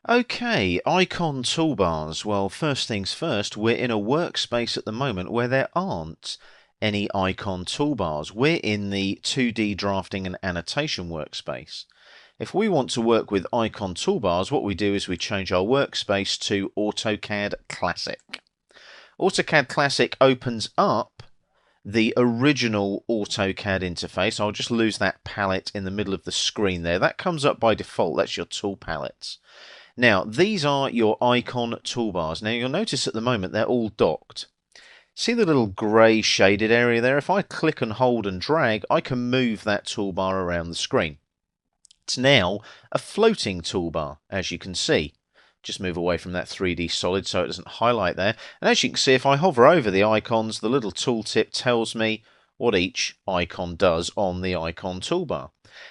Okay, icon toolbars. Well, first things first, we're in a workspace at the moment where there aren't any icon toolbars. We're in the 2D drafting and annotation workspace. If we want to work with icon toolbars, what we do is we change our workspace to AutoCAD Classic. AutoCAD Classic opens up the original AutoCAD interface. I'll just lose that palette in the middle of the screen there. That comes up by default. That's your tool palettes. Now, these are your icon toolbars. Now, you'll notice at the moment they're all docked. See the little grey shaded area there? If I click and hold and drag, I can move that toolbar around the screen. It's now a floating toolbar, as you can see. Just move away from that 3D solid so it doesn't highlight there. And as you can see, if I hover over the icons, the little tooltip tells me what each icon does on the icon toolbar.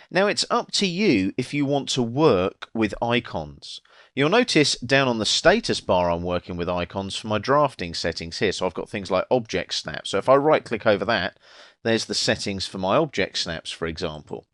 Now, it's up to you if you want to work with icons. You'll notice down on the status bar I'm working with icons for my drafting settings here. So I've got things like object snaps. So if I right click over that, there's the settings for my object snaps, for example.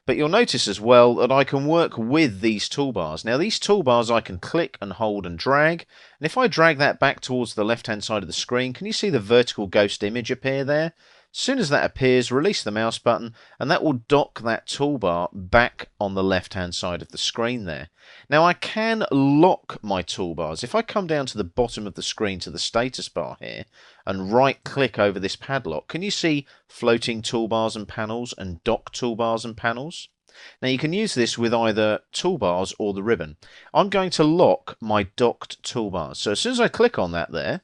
But you'll notice as well that I can work with these toolbars. Now, these toolbars I can click and hold and drag. And if I drag that back towards the left-hand side of the screen, can you see the vertical ghost image appear there? As soon as that appears, release the mouse button, and that will dock that toolbar back on the left-hand side of the screen there. Now, I can lock my toolbars. If I come down to the bottom of the screen to the status bar here and right-click over this padlock, can you see floating toolbars and panels and dock toolbars and panels? Now, you can use this with either toolbars or the ribbon. I'm going to lock my docked toolbars. So as soon as I click on that there,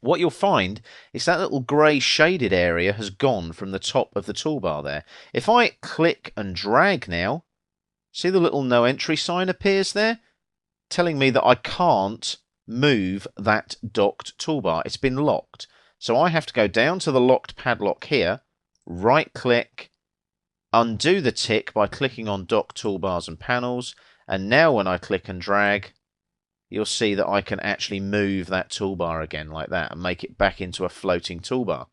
what you'll find is that little grey shaded area has gone from the top of the toolbar there. If I click and drag now, see the little no entry sign appears there, telling me that I can't move that docked toolbar. It's been locked. So I have to go down to the locked padlock here, right click, undo the tick by clicking on dock toolbars and panels, and now when I click and drag, you'll see that I can actually move that toolbar again like that and make it back into a floating toolbar.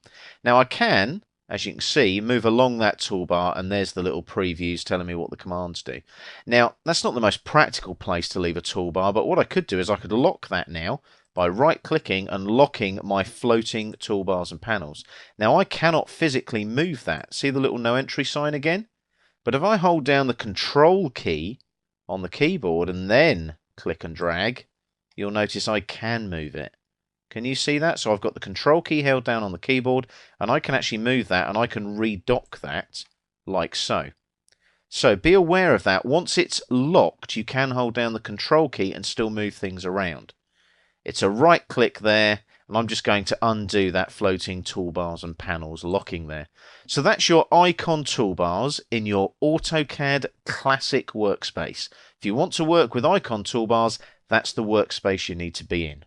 Now, I can, as you can see, move along that toolbar, and there's the little previews telling me what the commands do. Now, that's not the most practical place to leave a toolbar, but what I could do is I could lock that now by right-clicking and locking my floating toolbars and panels. Now, I cannot physically move that. See the little no entry sign again? But if I hold down the Control key on the keyboard and then click and drag, you'll notice I can move it. Can you see that? So I've got the Control key held down on the keyboard, and I can actually move that, and I can redock that like so. So be aware of that. Once it's locked, you can hold down the Control key and still move things around. It's a right click there, and I'm just going to undo that floating toolbars and panels locking there. So that's your icon toolbars in your AutoCAD Classic workspace. If you want to work with icon toolbars, that's the workspace you need to be in.